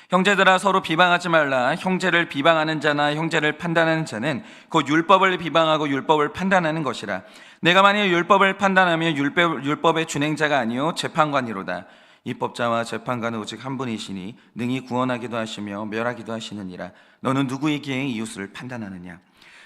형제들아 서로 비방하지 말라. 형제를 비방하는 자나 형제를 판단하는 자는 곧 율법을 비방하고 율법을 판단하는 것이라. 내가 만일 율법을 판단하면 율법의 준행자가 아니요 재판관이로다. 입법자와 재판관은 오직 한 분이시니 능히 구원하기도 하시며 멸하기도 하시느니라. 너는 누구에게 이웃을 판단하느냐?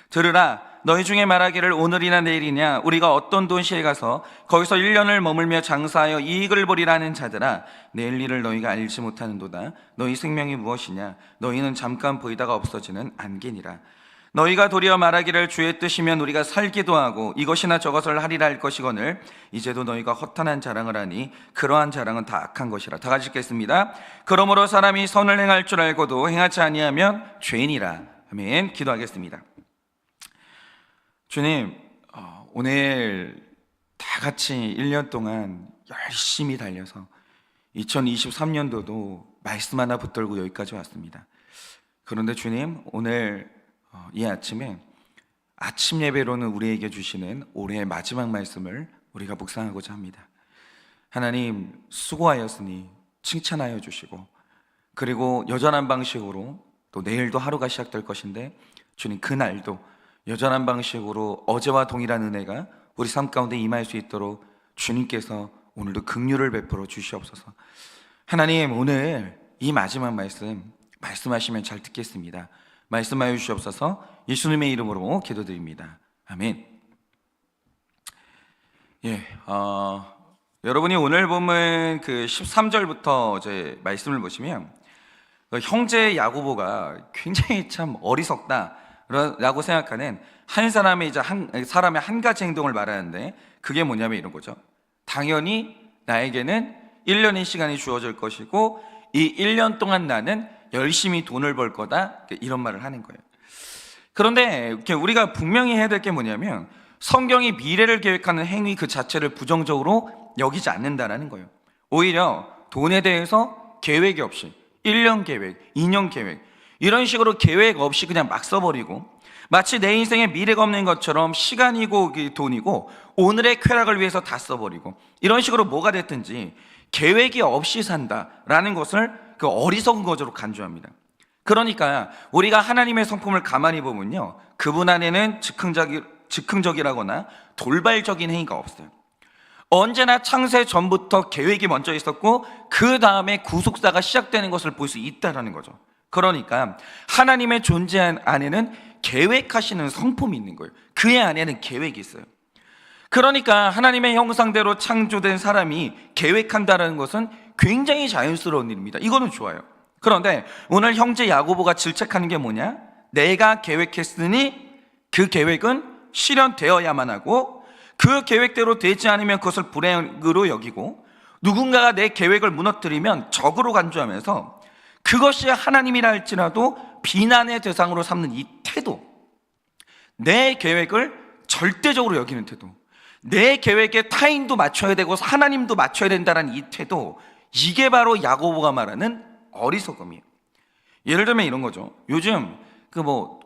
들으라. 너희 중에 말하기를 오늘이나 내일이냐 우리가 어떤 도시에 가서 거기서 1년을 머물며 장사하여 이익을 보리라는 자들아, 내일 일을 너희가 알지 못하는도다. 너희 생명이 무엇이냐? 너희는 잠깐 보이다가 없어지는 안개니라. 너희가 도리어 말하기를 주의 뜻이면 우리가 살기도 하고 이것이나 저것을 하리라 할 것이거늘 이제도 너희가 허탄한 자랑을 하니 그러한 자랑은 다 악한 것이라. 다 같이 읽겠습니다. 그러므로 사람이 선을 행할 줄 알고도 행하지 아니하면 죄인이라. 아멘. 기도하겠습니다. 주님, 오늘 다 같이 1년 동안 열심히 달려서 2023년도도 말씀 하나 붙들고 여기까지 왔습니다. 그런데 주님, 오늘 이 아침에 아침 예배로는 우리에게 주시는 올해의 마지막 말씀을 우리가 묵상하고자 합니다. 하나님, 수고하였으니 칭찬하여 주시고, 그리고 여전한 방식으로 또 내일도 하루가 시작될 것인데 주님, 그날도 여전한 방식으로 어제와 동일한 은혜가 우리 삶 가운데 임할 수 있도록 주님께서 오늘도 긍휼을 베풀어 주시옵소서. 하나님, 오늘 이 마지막 말씀하시면 잘 듣겠습니다. 말씀하여 주시옵소서. 예수님의 이름으로 기도드립니다. 아멘. 여러분이 오늘 보면 그 13절부터 이제 말씀을 보시면 형제 야고보가 굉장히 참 어리석다 라고 생각하는 한 사람의 사람의 한 가지 행동을 말하는데, 그게 뭐냐면 이런 거죠. 당연히 나에게는 1년의 시간이 주어질 것이고 이 1년 동안 나는 열심히 돈을 벌 거다, 이런 말을 하는 거예요. 그런데 우리가 분명히 해야 될 게 뭐냐면 성경이 미래를 계획하는 행위 그 자체를 부정적으로 여기지 않는다라는 거예요. 오히려 돈에 대해서 계획이 없이 1년 계획, 2년 계획 이런 식으로 계획 없이 그냥 막 써버리고, 마치 내 인생에 미래가 없는 것처럼 시간이고 돈이고 오늘의 쾌락을 위해서 다 써버리고, 이런 식으로 뭐가 됐든지 계획이 없이 산다라는 것을 그 어리석은 것으로 간주합니다. 그러니까 우리가 하나님의 성품을 가만히 보면요, 그분 안에는 즉흥적이라거나 돌발적인 행위가 없어요. 언제나 창세 전부터 계획이 먼저 있었고 그 다음에 구속사가 시작되는 것을 볼 수 있다는 거죠. 그러니까 하나님의 존재 안에는 계획하시는 성품이 있는 거예요. 그의 안에는 계획이 있어요. 그러니까 하나님의 형상대로 창조된 사람이 계획한다는 것은 굉장히 자연스러운 일입니다. 이거는 좋아요. 그런데 오늘 형제 야고보가 질책하는 게 뭐냐? 내가 계획했으니 그 계획은 실현되어야만 하고, 그 계획대로 되지 않으면 그것을 불행으로 여기고, 누군가가 내 계획을 무너뜨리면 적으로 간주하면서 그것이 하나님이라 할지라도 비난의 대상으로 삼는 이 태도, 내 계획을 절대적으로 여기는 태도, 내 계획에 타인도 맞춰야 되고 하나님도 맞춰야 된다는 이 태도, 이게 바로 야고보가 말하는 어리석음이에요. 예를 들면 이런 거죠. 요즘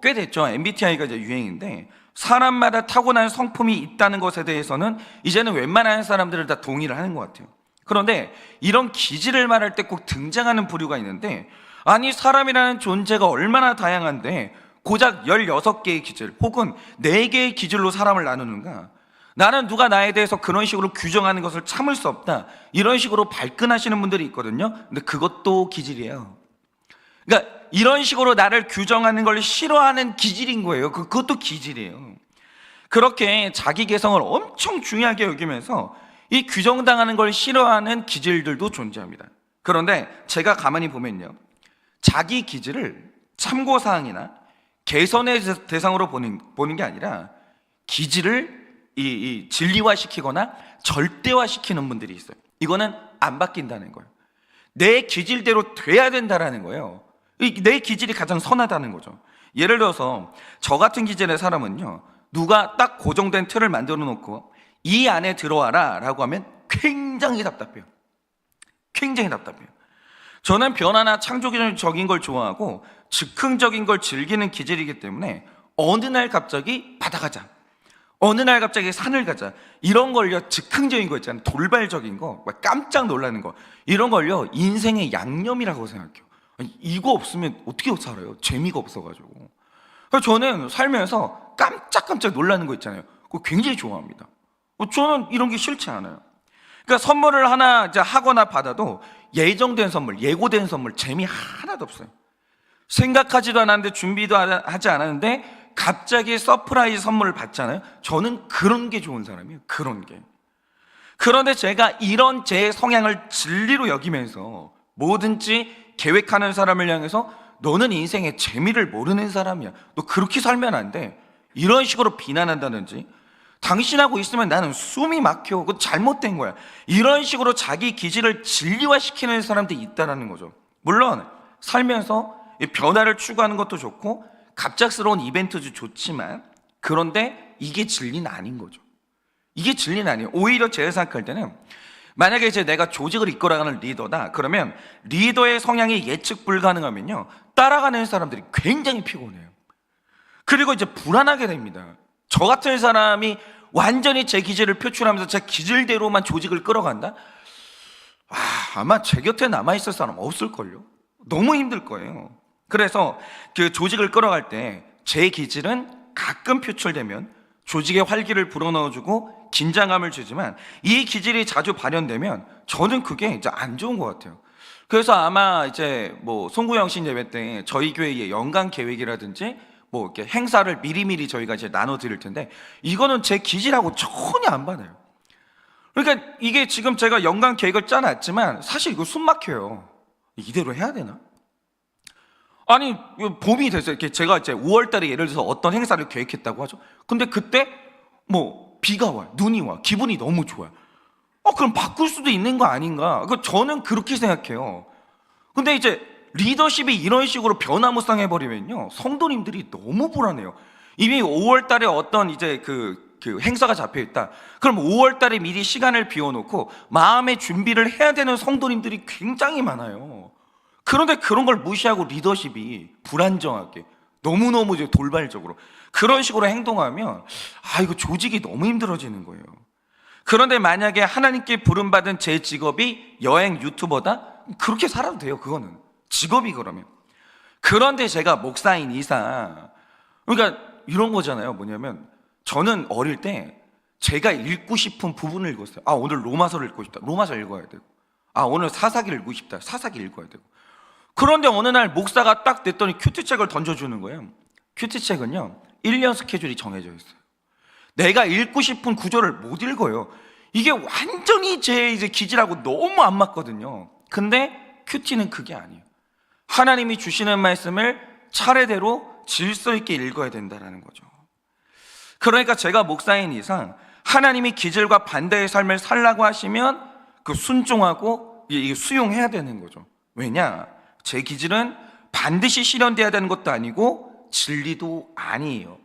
꽤 됐죠. MBTI가 이제 유행인데 사람마다 타고난 성품이 있다는 것에 대해서는 이제는 웬만한 사람들은 다 동의를 하는 것 같아요. 그런데 이런 기질을 말할 때 꼭 등장하는 부류가 있는데, 아니 사람이라는 존재가 얼마나 다양한데 고작 16개의 기질 혹은 4개의 기질로 사람을 나누는가? 나는 누가 나에 대해서 그런 식으로 규정하는 것을 참을 수 없다, 이런 식으로 발끈하시는 분들이 있거든요. 근데 그것도 기질이에요. 그러니까 이런 식으로 나를 규정하는 걸 싫어하는 기질인 거예요. 그것도 기질이에요. 그렇게 자기 개성을 엄청 중요하게 여기면서 이 규정당하는 걸 싫어하는 기질들도 존재합니다. 그런데 제가 가만히 보면요, 자기 기질을 참고사항이나 개선의 대상으로 보는 게 아니라 기질을 진리화시키거나 절대화시키는 분들이 있어요. 이거는 안 바뀐다는 거예요. 내 기질대로 돼야 된다는 거예요. 내 기질이 가장 선하다는 거죠. 예를 들어서 저 같은 기질의 사람은요, 누가 딱 고정된 틀을 만들어 놓고 이 안에 들어와라 라고 하면 굉장히 답답해요. 굉장히 답답해요. 저는 변화나 창조적인 걸 좋아하고 즉흥적인 걸 즐기는 기질이기 때문에 어느 날 갑자기 바다 가자, 어느 날 갑자기 산을 가자, 이런 걸요, 즉흥적인 거 있잖아요. 돌발적인 거, 깜짝 놀라는 거, 이런 걸요 인생의 양념이라고 생각해요. 이거 없으면 어떻게 살아요? 재미가 없어가지고. 그래서 저는 살면서 깜짝깜짝 놀라는 거 있잖아요. 그거 굉장히 좋아합니다. 저는 이런 게 싫지 않아요. 그러니까 선물을 하나 이제 하거나 받아도 예정된 선물, 예고된 선물 재미 하나도 없어요. 생각하지도 않았는데 준비도 하지 않았는데 갑자기 서프라이즈 선물을 받잖아요. 저는 그런 게 좋은 사람이에요. 그런 게. 그런데 제가 이런 제 성향을 진리로 여기면서 뭐든지 계획하는 사람을 향해서 너는 인생에 재미를 모르는 사람이야. 너 그렇게 살면 안 돼. 이런 식으로 비난한다든지 당신하고 있으면 나는 숨이 막혀. 그거 잘못된 거야. 이런 식으로 자기 기질을 진리화시키는 사람들이 있다는 거죠. 물론 살면서 변화를 추구하는 것도 좋고 갑작스러운 이벤트도 좋지만 그런데 이게 진리는 아닌 거죠. 이게 진리는 아니에요. 오히려 제가 생각할 때는 만약에 이제 내가 조직을 이끌어가는 리더다 그러면 리더의 성향이 예측 불가능하면요 따라가는 사람들이 굉장히 피곤해요. 그리고 이제 불안하게 됩니다. 저 같은 사람이 완전히 제 기질을 표출하면서 제 기질대로만 조직을 끌어간다? 아마 제 곁에 남아있을 사람 없을걸요. 너무 힘들 거예요. 그래서 그 조직을 끌어갈 때 제 기질은 가끔 표출되면 조직의 활기를 불어넣어주고 긴장감을 주지만 이 기질이 자주 발현되면 저는 그게 이제 안 좋은 것 같아요. 그래서 아마 이제 뭐 송구영 씨 예배 때 저희 교회의 연간 계획이라든지 뭐 이렇게 행사를 미리미리 저희가 이제 나눠드릴 텐데 이거는 제 기질하고 전혀 안 받아요. 그러니까 이게 지금 제가 연간 계획을 짜놨지만 사실 이거 숨 막혀요. 이대로 해야 되나? 아니 봄이 됐어요. 이렇게 제가 이제 5월달에 예를 들어서 어떤 행사를 계획했다고 하죠. 근데 그때 뭐 비가 와요, 눈이 와, 기분이 너무 좋아요. 그럼 바꿀 수도 있는 거 아닌가? 저는 그렇게 생각해요. 근데 이제 리더십이 이런 식으로 변화무쌍해 버리면요 성도님들이 너무 불안해요. 이미 5월달에 어떤 이제 그 행사가 잡혀 있다. 그럼 5월달에 미리 시간을 비워놓고 마음의 준비를 해야 되는 성도님들이 굉장히 많아요. 그런데 그런 걸 무시하고 리더십이 불안정하게 너무너무 돌발적으로 그런 식으로 행동하면 이거 조직이 너무 힘들어지는 거예요. 그런데 만약에 하나님께 부름받은 제 직업이 여행 유튜버다? 그렇게 살아도 돼요. 그거는 직업이 그러면. 그런데 제가 목사인 이상 그러니까 이런 거잖아요. 뭐냐면 저는 어릴 때 제가 읽고 싶은 부분을 읽었어요. 오늘 로마서를 읽고 싶다. 로마서 읽어야 되고 오늘 사사기를 읽고 싶다. 사사기 읽어야 되고. 그런데 어느 날 목사가 딱 됐더니 큐티책을 던져주는 거예요. 큐티책은요 1년 스케줄이 정해져 있어요. 내가 읽고 싶은 구절을 못 읽어요. 이게 완전히 제 이제 기질하고 너무 안 맞거든요. 근데 큐티는 그게 아니에요. 하나님이 주시는 말씀을 차례대로 질서 있게 읽어야 된다는 거죠. 그러니까 제가 목사인 이상 하나님이 기질과 반대의 삶을 살라고 하시면 그 순종하고 수용해야 되는 거죠. 왜냐? 제 기질은 반드시 실현돼야 되는 것도 아니고 진리도 아니에요.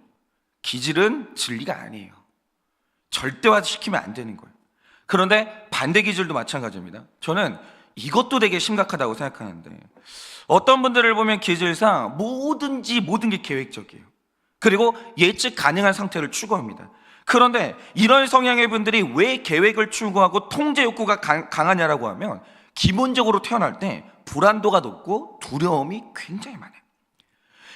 기질은 진리가 아니에요. 절대화시키면 안 되는 거예요. 그런데 반대 기질도 마찬가지입니다. 저는 이것도 되게 심각하다고 생각하는데 어떤 분들을 보면 기질상 모든 게 계획적이에요. 그리고 예측 가능한 상태를 추구합니다. 그런데 이런 성향의 분들이 왜 계획을 추구하고 통제 욕구가 강하냐라고 하면 기본적으로 태어날 때 불안도가 높고 두려움이 굉장히 많아요.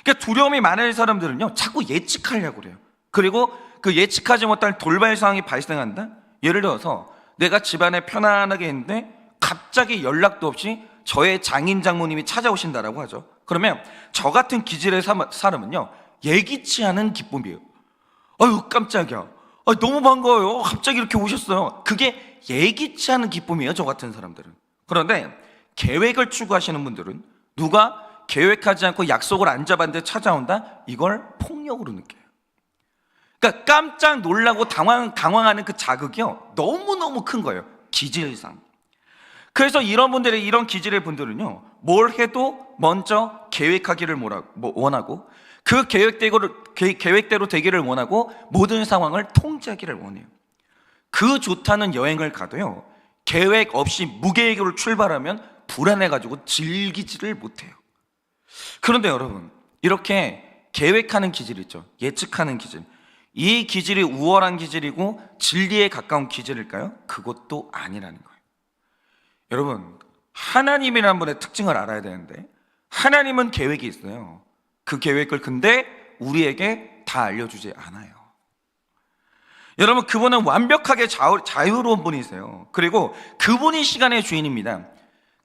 그러니까 두려움이 많은 사람들은요 자꾸 예측하려고 그래요. 그리고 그 예측하지 못할 돌발 상황이 발생한다. 예를 들어서 내가 집안에 편안하게 있는데 갑자기 연락도 없이 저의 장인 장모님이 찾아오신다라고 하죠. 그러면 저 같은 기질의 사람은요 예기치 않은 기쁨이에요. 아유 깜짝이야. 너무 반가워요. 갑자기 이렇게 오셨어요. 그게 예기치 않은 기쁨이에요. 저 같은 사람들은. 그런데 계획을 추구하시는 분들은 누가 계획하지 않고 약속을 안 잡았는데 찾아온다? 이걸 폭력으로 느껴요. 그러니까 깜짝 놀라고 당황하는 그 자극이요 너무너무 큰 거예요. 기질상. 그래서 이런 분들의 이런 기질의 분들은요 뭘 해도 먼저 계획하기를 원하고 그 계획대로 되기를 원하고 모든 상황을 통제하기를 원해요. 그 좋다는 여행을 가도요 계획 없이 무계획으로 출발하면 불안해가지고 즐기지를 못해요. 그런데 여러분 이렇게 계획하는 기질 있죠. 예측하는 기질. 이 기질이 우월한 기질이고 진리에 가까운 기질일까요? 그것도 아니라는 거예요. 여러분 하나님이라는 분의 특징을 알아야 되는데 하나님은 계획이 있어요. 그 계획을 근데 우리에게 다 알려주지 않아요. 여러분, 그분은 완벽하게 자유로운 분이세요. 그리고 그분이 시간의 주인입니다.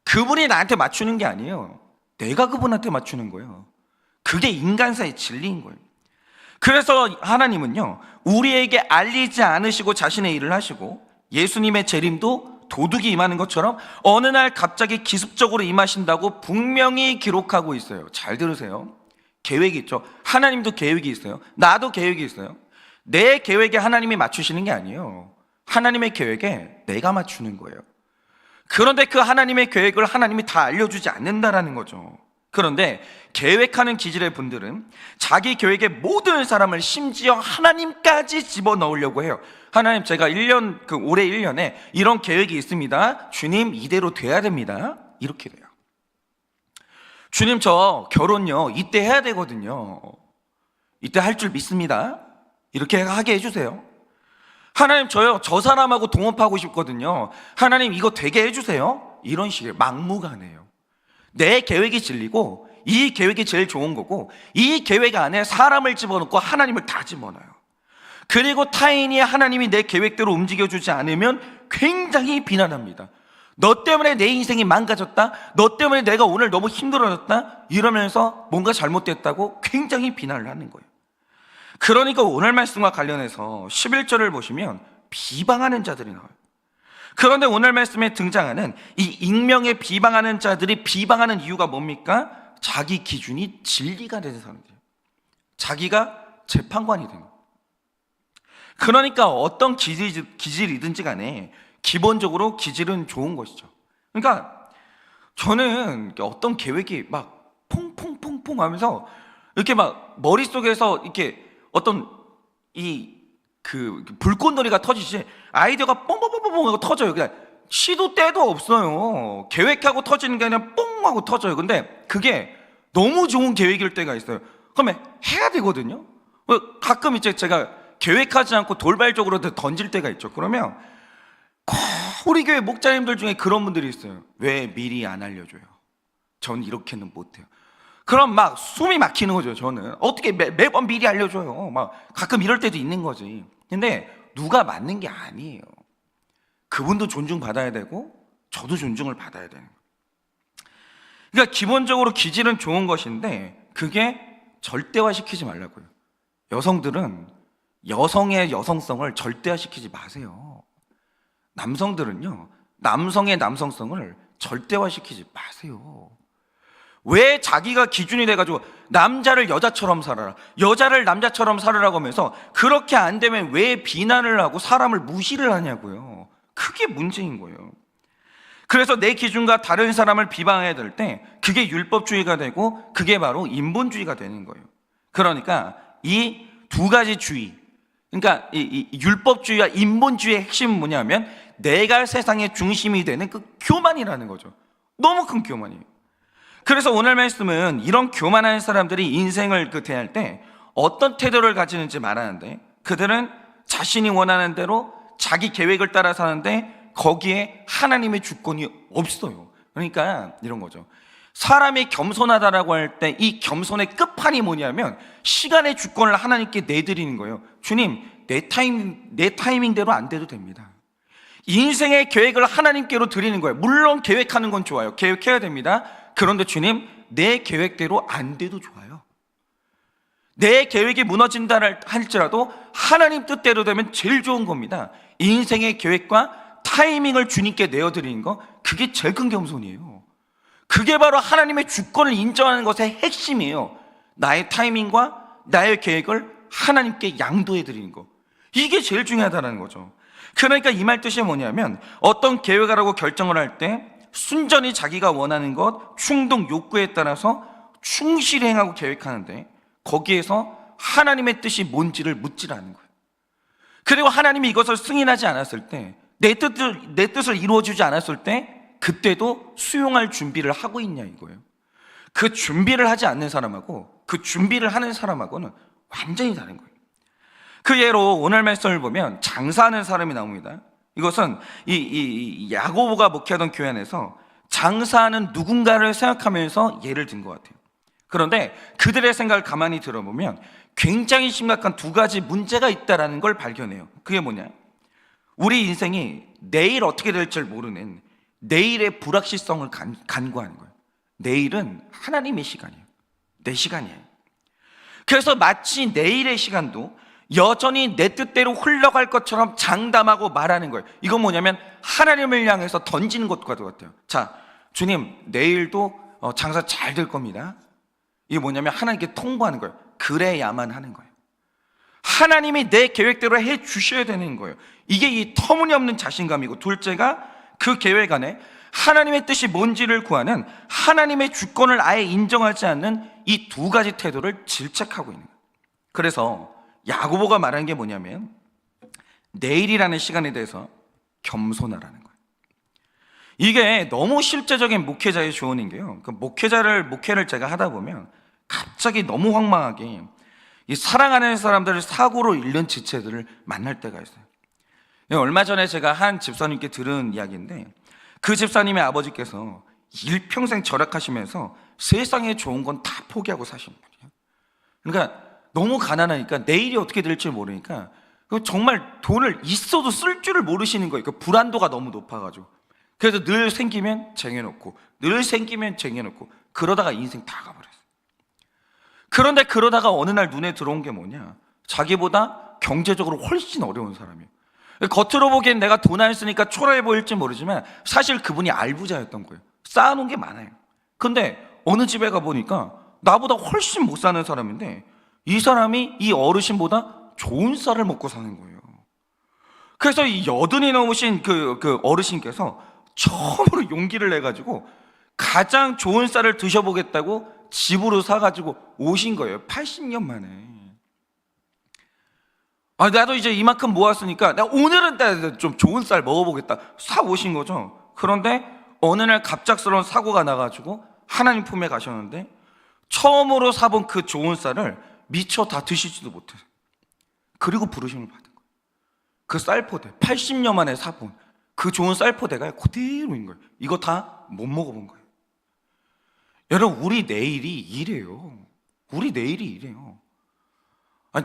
그분이 나한테 맞추는 게 아니에요. 내가 그분한테 맞추는 거예요. 그게 인간사의 진리인 거예요. 그래서 하나님은요, 우리에게 알리지 않으시고 자신의 일을 하시고, 예수님의 재림도 도둑이 임하는 것처럼 어느 날 갑자기 기습적으로 임하신다고 분명히 기록하고 있어요. 잘 들으세요. 계획이 있죠. 하나님도 계획이 있어요. 나도 계획이 있어요. 내 계획에 하나님이 맞추시는 게 아니에요. 하나님의 계획에 내가 맞추는 거예요. 그런데 그 하나님의 계획을 하나님이 다 알려주지 않는다라는 거죠. 그런데 계획하는 기질의 분들은 자기 계획에 모든 사람을, 심지어 하나님까지 집어넣으려고 해요. 하나님, 제가 올해 1년에 이런 계획이 있습니다. 주님, 이대로 돼야 됩니다. 이렇게 돼요. 주님, 저 결혼요 이때 해야 되거든요. 이때 할 줄 믿습니다. 이렇게 하게 해주세요. 하나님, 저요 저 사람하고 동업하고 싶거든요. 하나님, 이거 되게 해주세요. 이런 식의 막무가내예요. 내 계획이 진리고 이 계획이 제일 좋은 거고, 이 계획 안에 사람을 집어넣고 하나님을 다 집어넣어요. 그리고 타인이 하나님이 내 계획대로 움직여주지 않으면 굉장히 비난합니다. 너 때문에 내 인생이 망가졌다, 너 때문에 내가 오늘 너무 힘들어졌다, 이러면서 뭔가 잘못됐다고 굉장히 비난을 하는 거예요. 그러니까 오늘 말씀과 관련해서 11절을 보시면 비방하는 자들이 나와요. 그런데 오늘 말씀에 등장하는 이 익명의 비방하는 자들이 비방하는 이유가 뭡니까? 자기 기준이 진리가 되는 사람들이에요. 자기가 재판관이 되는 거예요. 그러니까 어떤 기질이든지 간에 기본적으로 기질은 좋은 것이죠. 그러니까 저는 어떤 계획이 막 퐁퐁퐁퐁 하면서 이렇게 막 머릿속에서 이렇게 어떤 불꽃놀이가 터지지, 아이디어가 뽕뽕뽕뽕 하고 터져요. 그냥 시도 때도 없어요. 계획하고 터지는 게 아니라 뽕 하고 터져요. 근데 그게 너무 좋은 계획일 때가 있어요. 그러면 해야 되거든요. 가끔 이제 제가 계획하지 않고 돌발적으로 던질 때가 있죠. 그러면 우리 교회 목자님들 중에 그런 분들이 있어요. 왜 미리 안 알려줘요? 전 이렇게는 못해요. 그럼 막 숨이 막히는 거죠. 저는 어떻게 매번 미리 알려줘요? 막 가끔 이럴 때도 있는 거지. 근데 누가 맞는 게 아니에요. 그분도 존중받아야 되고 저도 존중을 받아야 되는 거예요. 그러니까 기본적으로 기질은 좋은 것인데 그게 절대화시키지 말라고요. 여성들은 여성의 여성성을 절대화시키지 마세요. 남성들은요, 남성의 남성성을 절대화시키지 마세요. 왜 자기가 기준이 돼가지고 남자를 여자처럼 살아라, 여자를 남자처럼 살으라고 하면서 그렇게 안 되면 왜 비난을 하고 사람을 무시를 하냐고요. 그게 문제인 거예요. 그래서 내 기준과 다른 사람을 비방해야 될 때 그게 율법주의가 되고 그게 바로 인본주의가 되는 거예요. 그러니까 이 두 가지 주의, 그러니까 이 율법주의와 인본주의의 핵심은 뭐냐면 내가 세상의 중심이 되는 그 교만이라는 거죠. 너무 큰 교만이에요. 그래서 오늘 말씀은 이런 교만한 사람들이 인생을 대할 때 어떤 태도를 가지는지 말하는데, 그들은 자신이 원하는 대로 자기 계획을 따라 사는데 거기에 하나님의 주권이 없어요. 그러니까 이런 거죠. 사람이 겸손하다라고 할 때 이 겸손의 끝판이 뭐냐면 시간의 주권을 하나님께 내드리는 거예요. 주님, 내 타이밍대로 안 돼도 됩니다. 인생의 계획을 하나님께로 드리는 거예요. 물론 계획하는 건 좋아요. 계획해야 됩니다. 그런데 주님, 내 계획대로 안 돼도 좋아요. 내 계획이 무너진다 할지라도 하나님 뜻대로 되면 제일 좋은 겁니다. 인생의 계획과 타이밍을 주님께 내어드리는 거, 그게 제일 큰 겸손이에요. 그게 바로 하나님의 주권을 인정하는 것의 핵심이에요. 나의 타이밍과 나의 계획을 하나님께 양도해드리는 거, 이게 제일 중요하다는 거죠. 그러니까 이 말 뜻이 뭐냐면 어떤 계획을 하라고 결정을 할 때 순전히 자기가 원하는 것, 충동, 욕구에 따라서 충실히 행하고 계획하는데 거기에서 하나님의 뜻이 뭔지를 묻질 않는 거예요. 그리고 하나님이 이것을 승인하지 않았을 때, 내 뜻을 이루어주지 않았을 때 그때도 수용할 준비를 하고 있냐 이거예요. 그 준비를 하지 않는 사람하고 그 준비를 하는 사람하고는 완전히 다른 거예요. 그 예로 오늘 말씀을 보면 장사하는 사람이 나옵니다. 이것은 이 야고보가 목회하던 교회 안에서 장사하는 누군가를 생각하면서 예를 든 것 같아요. 그런데 그들의 생각을 가만히 들어보면 굉장히 심각한 두 가지 문제가 있다는 걸 발견해요. 그게 뭐냐? 우리 인생이 내일 어떻게 될지 모르는 내일의 불확실성을 간구하는 거예요. 내일은 하나님의 시간이에요. 내 시간이에요. 그래서 마치 내일의 시간도 여전히 내 뜻대로 흘러갈 것처럼 장담하고 말하는 거예요. 이건 뭐냐면 하나님을 향해서 던지는 것과 같아요. 자, 주님, 내일도 장사 잘 될 겁니다. 이게 뭐냐면 하나님께 통보하는 거예요. 그래야만 하는 거예요. 하나님이 내 계획대로 해 주셔야 되는 거예요. 이게 이 터무니없는 자신감이고, 둘째가 그 계획 안에 하나님의 뜻이 뭔지를 구하는 하나님의 주권을 아예 인정하지 않는 이 두 가지 태도를 질책하고 있는 거예요. 그래서 야고보가 말하는 게 뭐냐면 내일이라는 시간에 대해서 겸손하라는 거예요. 이게 너무 실제적인 목회자의 조언인 게요, 그 목회를 제가 하다 보면 갑자기 너무 황망하게 이 사랑하는 사람들을 사고로 잃는 지체들을 만날 때가 있어요. 얼마 전에 제가 한 집사님께 들은 이야기인데, 그 집사님의 아버지께서 일평생 절약하시면서 세상에 좋은 건 다 포기하고 사신 분이에요. 그러니까 너무 가난하니까 내일이 어떻게 될지 모르니까 정말 돈을 있어도 쓸 줄을 모르시는 거예요. 그 불안도가 너무 높아가지고. 그래서 늘 생기면 쟁여놓고 늘 생기면 쟁여놓고 그러다가 인생 다 가버렸어요. 그런데 그러다가 어느 날 눈에 들어온 게 뭐냐, 자기보다 경제적으로 훨씬 어려운 사람이에요. 겉으로 보기엔 내가 돈 안 쓰니까 초라해 보일지 모르지만 사실 그분이 알부자였던 거예요. 쌓아놓은 게 많아요. 근데 어느 집에 가보니까 나보다 훨씬 못 사는 사람인데 이 사람이 이 어르신보다 좋은 쌀을 먹고 사는 거예요. 그래서 이 80이 넘으신 그 어르신께서 처음으로 용기를 내가지고 가장 좋은 쌀을 드셔보겠다고 집으로 사가지고 오신 거예요. 80년 만에. 나도 이제 이만큼 모았으니까 오늘은 좀 좋은 쌀 먹어보겠다 사 오신 거죠. 그런데 어느 날 갑작스러운 사고가 나가지고 하나님 품에 가셨는데 처음으로 사본 그 좋은 쌀을 미처 다 드시지도 못해요. 그리고 부르심을 받은 거예요. 그 쌀포대, 80년 만에 사본 그 좋은 쌀포대가 그대로인 거예요. 이거 다 못 먹어본 거예요. 여러분, 우리 내일이 이래요. 우리 내일이 이래요.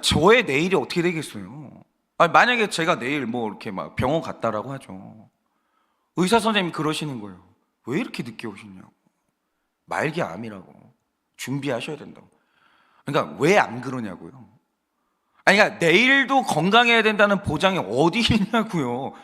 저의 내일이 어떻게 되겠어요? 만약에 제가 내일 이렇게 막 병원 갔다라고 하죠. 의사 선생님이 그러시는 거예요. 왜 이렇게 늦게 오시냐고. 말기 암이라고. 준비하셔야 된다고. 그러니까 왜 안 그러냐고요. 그러니까 내일도 건강해야 된다는 보장이 어디 있냐고요.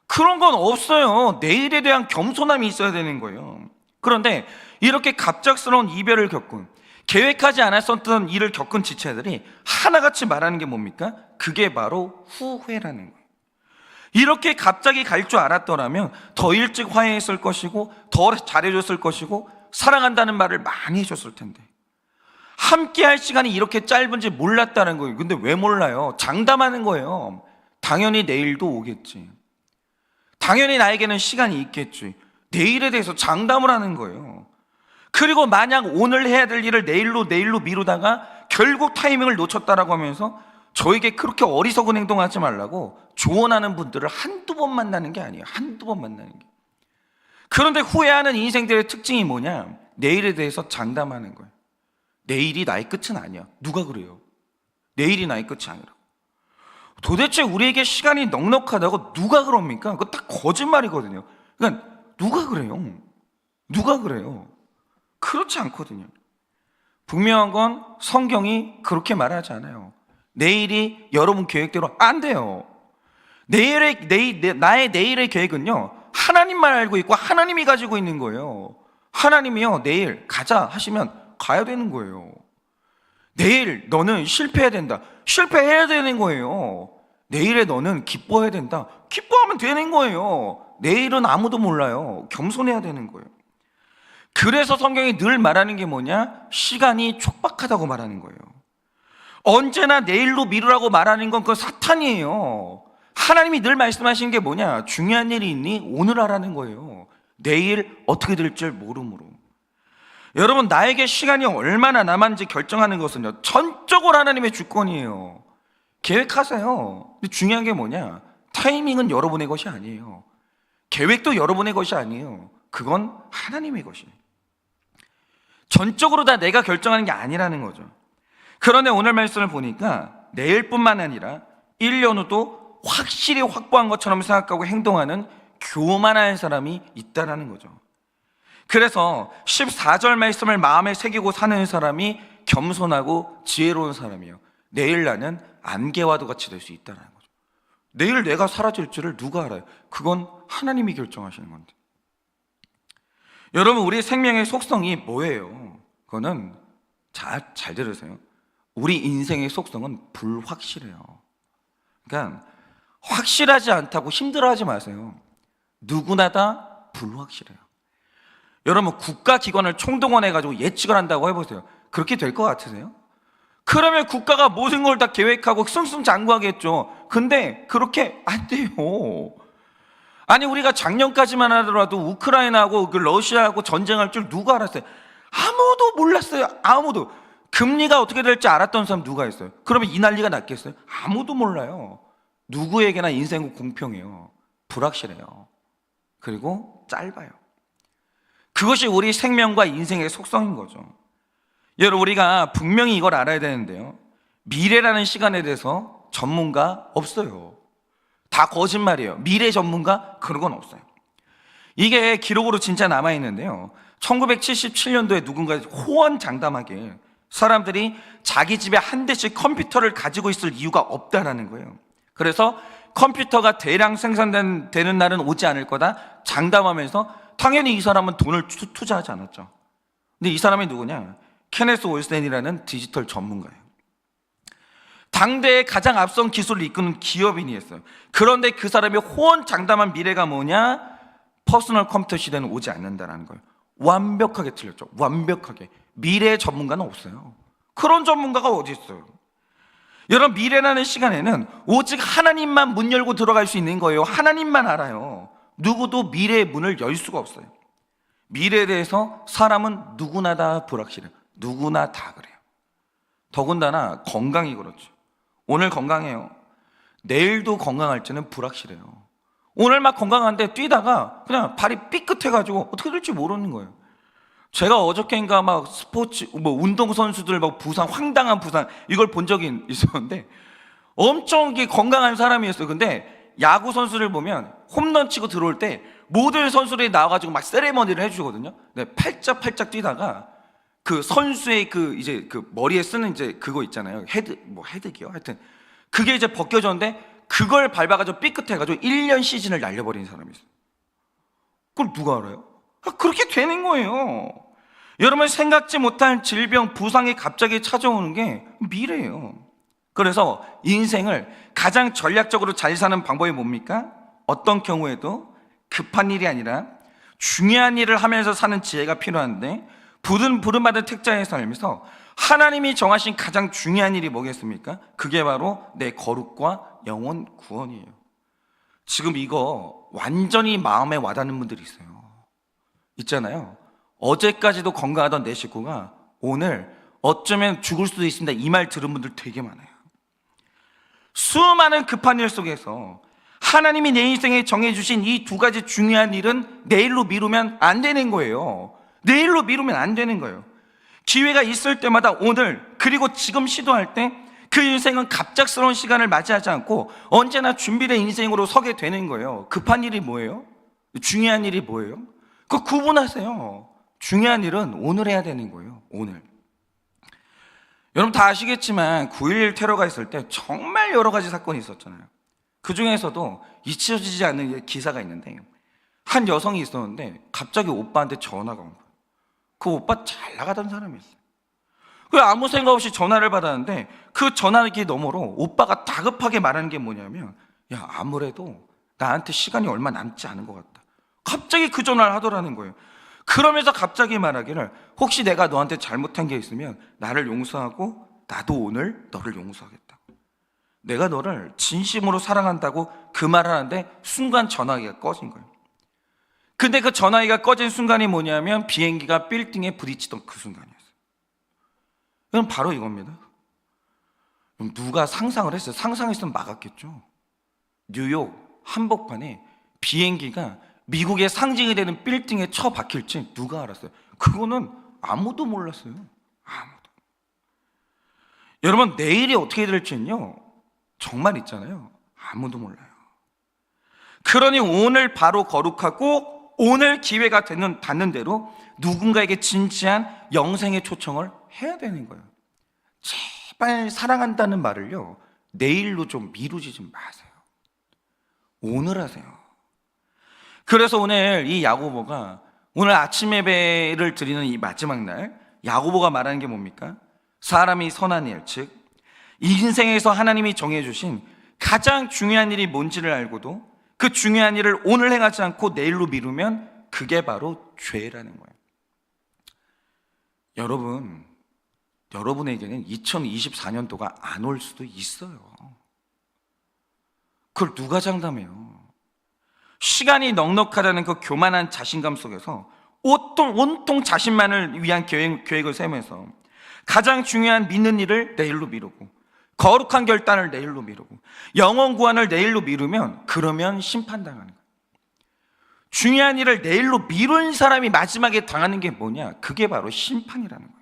그런 건 없어요. 내일에 대한 겸손함이 있어야 되는 거예요. 그런데 이렇게 갑작스러운 이별을 겪은, 계획하지 않았었던 일을 겪은 지체들이 하나같이 말하는 게 뭡니까? 그게 바로 후회라는 거예요. 이렇게 갑자기 갈 줄 알았더라면 더 일찍 화해했을 것이고 더 잘해줬을 것이고 사랑한다는 말을 많이 해줬을 텐데, 함께 할 시간이 이렇게 짧은지 몰랐다는 거예요. 근데 왜 몰라요? 장담하는 거예요. 당연히 내일도 오겠지. 당연히 나에게는 시간이 있겠지. 내일에 대해서 장담을 하는 거예요. 그리고 만약 오늘 해야 될 일을 내일로 미루다가 결국 타이밍을 놓쳤다라고 하면서 저에게 그렇게 어리석은 행동하지 말라고 조언하는 분들을 한두 번 만나는 게 아니에요. 한두 번 만나는 게. 그런데 후회하는 인생들의 특징이 뭐냐? 내일에 대해서 장담하는 거예요. 내일이 나의 끝은 아니야. 누가 그래요? 내일이 나의 끝이 아니라고. 도대체 우리에게 시간이 넉넉하다고 누가 그럽니까? 그거 딱 거짓말이거든요. 그러니까 누가 그래요? 누가 그래요? 그렇지 않거든요. 분명한 건 성경이 그렇게 말하지 않아요. 내일이 여러분 계획대로 안 돼요. 나의 내일의 계획은요, 하나님만 알고 있고 하나님이 가지고 있는 거예요. 하나님이요, 내일 가자 하시면 가야 되는 거예요. 내일 너는 실패해야 된다, 실패해야 되는 거예요. 내일에 너는 기뻐해야 된다, 기뻐하면 되는 거예요. 내일은 아무도 몰라요. 겸손해야 되는 거예요. 그래서 성경이 늘 말하는 게 뭐냐? 시간이 촉박하다고 말하는 거예요. 언제나 내일로 미루라고 말하는 건 그건 사탄이에요. 하나님이 늘 말씀하시는 게 뭐냐? 중요한 일이 있니? 오늘 하라는 거예요. 내일 어떻게 될 줄 모르므로. 여러분, 나에게 시간이 얼마나 남았는지 결정하는 것은요, 전적으로 하나님의 주권이에요. 계획하세요. 근데 중요한 게 뭐냐? 타이밍은 여러분의 것이 아니에요. 계획도 여러분의 것이 아니에요. 그건 하나님의 것이에요. 전적으로 다 내가 결정하는 게 아니라는 거죠. 그런데 오늘 말씀을 보니까 내일뿐만 아니라 1년 후도 확실히 확보한 것처럼 생각하고 행동하는 교만한 사람이 있다는 거죠. 그래서 14절 말씀을 마음에 새기고 사는 사람이 겸손하고 지혜로운 사람이에요. 내일 나는 안개와도 같이 될 수 있다는 거죠. 내일 내가 사라질지를 누가 알아요? 그건 하나님이 결정하시는 건데. 여러분, 우리 생명의 속성이 뭐예요? 그거는 잘 들으세요. 우리 인생의 속성은 불확실해요. 그러니까 확실하지 않다고 힘들어하지 마세요. 누구나 다 불확실해요. 여러분, 국가기관을 총동원해가지고 예측을 한다고 해보세요. 그렇게 될 것 같으세요? 그러면 국가가 모든 걸 다 계획하고 승승장구하겠죠. 근데 그렇게 안 돼요. 아니, 우리가 작년까지만 하더라도 우크라이나하고 러시아하고 전쟁할 줄 누가 알았어요? 아무도 몰랐어요. 아무도. 금리가 어떻게 될지 알았던 사람 누가 있어요? 그러면 이 난리가 났겠어요? 아무도 몰라요. 누구에게나 인생은 공평해요. 불확실해요. 그리고 짧아요. 그것이 우리 생명과 인생의 속성인 거죠. 여러분, 우리가 분명히 이걸 알아야 되는데요, 미래라는 시간에 대해서 전문가 없어요. 다 거짓말이에요. 미래 전문가 그런 건 없어요. 이게 기록으로 진짜 남아있는데요, 1977년도에 누군가 호언장담하게 사람들이 자기 집에 한 대씩 컴퓨터를 가지고 있을 이유가 없다라는 거예요. 그래서 컴퓨터가 대량 생산되는 날은 오지 않을 거다 장담하면서 당연히 이 사람은 돈을 투자하지 않았죠. 근데 이 사람이 누구냐? 케네스 올센이라는 디지털 전문가예요. 당대의 가장 앞선 기술을 이끄는 기업인이었어요. 그런데 그 사람이 호언장담한 미래가 뭐냐? 퍼스널 컴퓨터 시대는 오지 않는다는 거예요. 완벽하게 틀렸죠. 완벽하게. 미래의 전문가는 없어요. 그런 전문가가 어디 있어요? 여러분, 미래라는 시간에는 오직 하나님만 문 열고 들어갈 수 있는 거예요. 하나님만 알아요. 누구도 미래의 문을 열 수가 없어요. 미래에 대해서 사람은 누구나 다 불확실해요. 누구나 다 그래요. 더군다나 건강이 그렇죠. 오늘 건강해요. 내일도 건강할지는 불확실해요. 오늘 막 건강한데 뛰다가 그냥 발이 삐끗해가지고 어떻게 될지 모르는 거예요. 제가 어저께인가 막 스포츠, 운동선수들 막 부상, 황당한 부상, 이걸 본 적이 있었는데 엄청 건강한 사람이었어요. 근데 야구 선수를 보면 홈런 치고 들어올 때 모든 선수들이 나와가지고 막 세레머니를 해주거든요. 근데 팔짝팔짝 뛰다가 그 선수의 이제 머리에 쓰는 이제 그거 있잖아요. 헤드기요. 하여튼 그게 이제 벗겨졌는데 그걸 밟아가지고 삐끗해가지고 1년 시즌을 날려버린 사람이 있어요. 그걸 누가 알아요? 그렇게 되는 거예요. 여러분, 생각지 못한 질병, 부상이 갑자기 찾아오는 게 미래예요. 그래서 인생을 가장 전략적으로 잘 사는 방법이 뭡니까? 어떤 경우에도 급한 일이 아니라 중요한 일을 하면서 사는 지혜가 필요한데, 부름받은 택자의 삶에서 하나님이 정하신 가장 중요한 일이 뭐겠습니까? 그게 바로 내 거룩과 영혼 구원이에요. 지금 이거 완전히 마음에 와닿는 분들이 있어요. 있잖아요. 어제까지도 건강하던 내 식구가 오늘 어쩌면 죽을 수도 있습니다. 이 말 들은 분들 되게 많아요. 수많은 급한 일 속에서 하나님이 내 인생에 정해주신 이 두 가지 중요한 일은 내일로 미루면 안 되는 거예요. 내일로 미루면 안 되는 거예요. 기회가 있을 때마다 오늘, 그리고 지금 시도할 때 그 인생은 갑작스러운 시간을 맞이하지 않고 언제나 준비된 인생으로 서게 되는 거예요. 급한 일이 뭐예요? 중요한 일이 뭐예요? 그거 구분하세요. 중요한 일은 오늘 해야 되는 거예요. 오늘. 여러분 다 아시겠지만 9.11 테러가 있을 때 정말 여러 가지 사건이 있었잖아요. 그 중에서도 잊혀지지 않는 기사가 있는데, 한 여성이 있었는데 갑자기 오빠한테 전화가 온 거예요. 그 오빠 잘 나가던 사람이었어요. 그 아무 생각 없이 전화를 받았는데 그 전화기 너머로 오빠가 다급하게 말하는 게 뭐냐면, 야, 아무래도 나한테 시간이 얼마 남지 않은 것 같다. 갑자기 그 전화를 하더라는 거예요. 그러면서 갑자기 말하기를, 혹시 내가 너한테 잘못한 게 있으면 나를 용서하고 나도 오늘 너를 용서하겠다. 내가 너를 진심으로 사랑한다고 그 말을 하는데 순간 전화기가 꺼진 거예요. 근데 그 전화기가 꺼진 순간이 뭐냐면 비행기가 빌딩에 부딪히던 그 순간이었어요. 그럼 바로 이겁니다. 그럼 누가 상상을 했어요? 상상했으면 막았겠죠. 뉴욕 한복판에 비행기가 미국의 상징이 되는 빌딩에 처박힐지 누가 알았어요? 그거는 아무도 몰랐어요. 아무도. 여러분, 내일이 어떻게 될지는요, 정말 있잖아요, 아무도 몰라요. 그러니 오늘 바로 거룩하고 오늘 기회가 닿는 대로 누군가에게 진지한 영생의 초청을 해야 되는 거예요. 제발 사랑한다는 말을요, 내일로 좀 미루지 좀 마세요. 오늘 하세요. 그래서 오늘 이 야고보가, 오늘 아침 예배를 드리는 이 마지막 날 야고보가 말하는 게 뭡니까? 사람이 선한 일, 즉 인생에서 하나님이 정해주신 가장 중요한 일이 뭔지를 알고도 그 중요한 일을 오늘 행하지 않고 내일로 미루면 그게 바로 죄라는 거예요. 여러분에게는 2024년도가 안 올 수도 있어요. 그걸 누가 장담해요? 시간이 넉넉하다는 그 교만한 자신감 속에서 온통 자신만을 위한 계획을 세우면서 가장 중요한 믿는 일을 내일로 미루고, 거룩한 결단을 내일로 미루고, 영혼 구원을 내일로 미루면 그러면 심판당하는 거예요. 중요한 일을 내일로 미룬 사람이 마지막에 당하는 게 뭐냐? 그게 바로 심판이라는 거예요.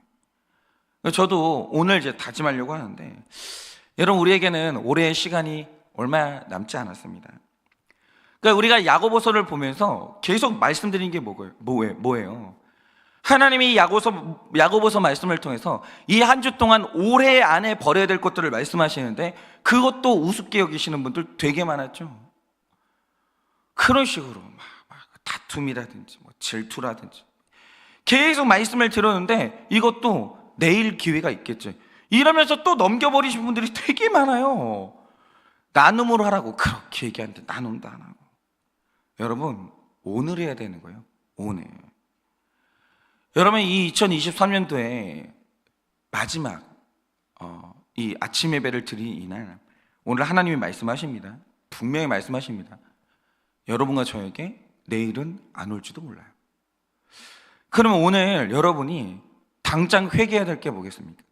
저도 오늘 이제 다짐하려고 하는데, 여러분, 우리에게는 올해의 시간이 얼마 남지 않았습니다. 그러니까 우리가 야고보서를 보면서 계속 말씀드린 게 뭐예요? 하나님이 야고보서 말씀을 통해서 이 한 주 동안 올해 안에 버려야 될 것들을 말씀하시는데 그것도 우습게 여기시는 분들 되게 많았죠. 그런 식으로 막 다툼이라든지 질투라든지 계속 말씀을 들었는데 이것도 내일 기회가 있겠지 이러면서 또 넘겨버리신 분들이 되게 많아요. 나눔으로 하라고 그렇게 얘기하는데 나눔도 안 하고. 여러분, 오늘 해야 되는 거예요. 오늘. 여러분, 이 2023년도에 마지막 이 아침 예배를 드린 이날 오늘 하나님이 말씀하십니다. 분명히 말씀하십니다. 여러분과 저에게 내일은 안 올지도 몰라요. 그러면 오늘 여러분이 당장 회개해야 될 게 뭐겠습니까?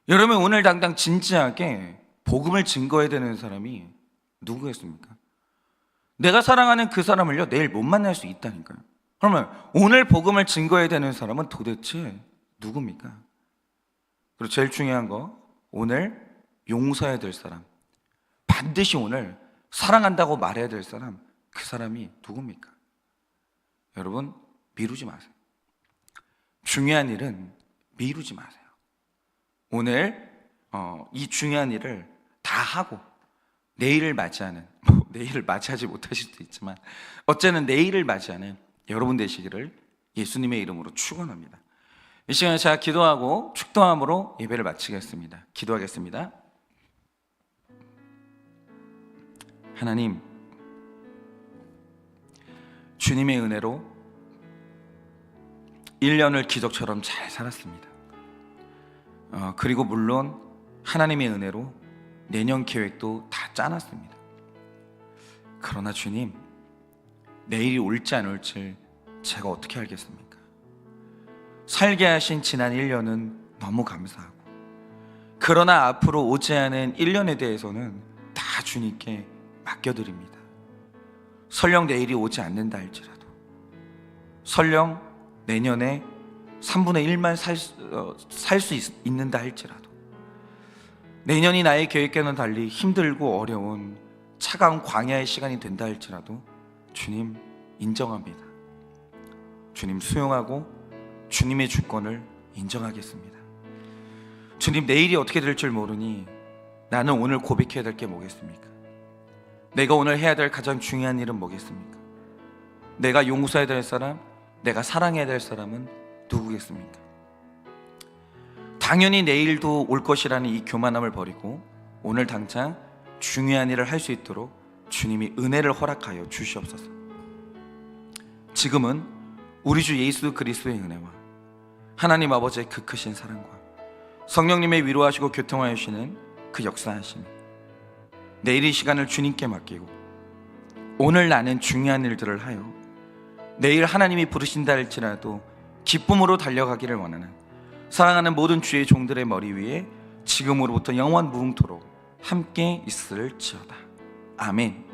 여러분, 오늘 당장 진지하게 복음을 증거해야 되는 사람이 누구겠습니까? 내가 사랑하는 그 사람을요, 내일 못 만날 수 있다니까요. 그러면 오늘 복음을 증거해야 되는 사람은 도대체 누굽니까? 그리고 제일 중요한 거, 오늘 용서해야 될 사람, 반드시 오늘 사랑한다고 말해야 될 사람, 그 사람이 누굽니까? 여러분, 미루지 마세요. 중요한 일은 미루지 마세요. 오늘 이 중요한 일을 다 하고 내일을 맞이하는, 내일을 맞이하지 못하실 수도 있지만 어쨌든 내일을 맞이하는 여러분 되시기를 예수님의 이름으로 축원합니다. 이 시간에 제가 기도하고 축도함으로 예배를 마치겠습니다. 기도하겠습니다. 하나님, 주님의 은혜로 1년을 기적처럼 잘 살았습니다. 그리고 물론 하나님의 은혜로 내년 계획도 다 짜놨습니다. 그러나 주님, 내일이 올지 안 올지 제가 어떻게 알겠습니까? 살게 하신 지난 1년은 너무 감사하고, 그러나 앞으로 오지 않은 1년에 대해서는 다 주님께 맡겨드립니다. 설령 내일이 오지 않는다 할지라도, 설령 내년에 3분의 1만 살 수 있는다 할지라도, 내년이 나의 계획과는 달리 힘들고 어려운 차가운 광야의 시간이 된다 할지라도 주님 인정합니다. 주님 수용하고 주님의 주권을 인정하겠습니다. 주님, 내일이 어떻게 될 줄 모르니 나는 오늘 고백해야 될 게 뭐겠습니까? 내가 오늘 해야 될 가장 중요한 일은 뭐겠습니까? 내가 용서해야 될 사람, 내가 사랑해야 될 사람은 누구겠습니까? 당연히 내일도 올 것이라는 이 교만함을 버리고 오늘 당장 중요한 일을 할 수 있도록 주님이 은혜를 허락하여 주시옵소서. 지금은 우리 주 예수 그리스도의 은혜와 하나님 아버지의 그 크신 사랑과 성령님의 위로하시고 교통하여 주시는 그 역사하심, 내일 이 시간을 주님께 맡기고 오늘 나는 중요한 일들을 하여 내일 하나님이 부르신다 할지라도 기쁨으로 달려가기를 원하는 사랑하는 모든 주의 종들의 머리 위에 지금으로부터 영원 무궁토록 함께 있을지어다. 아멘.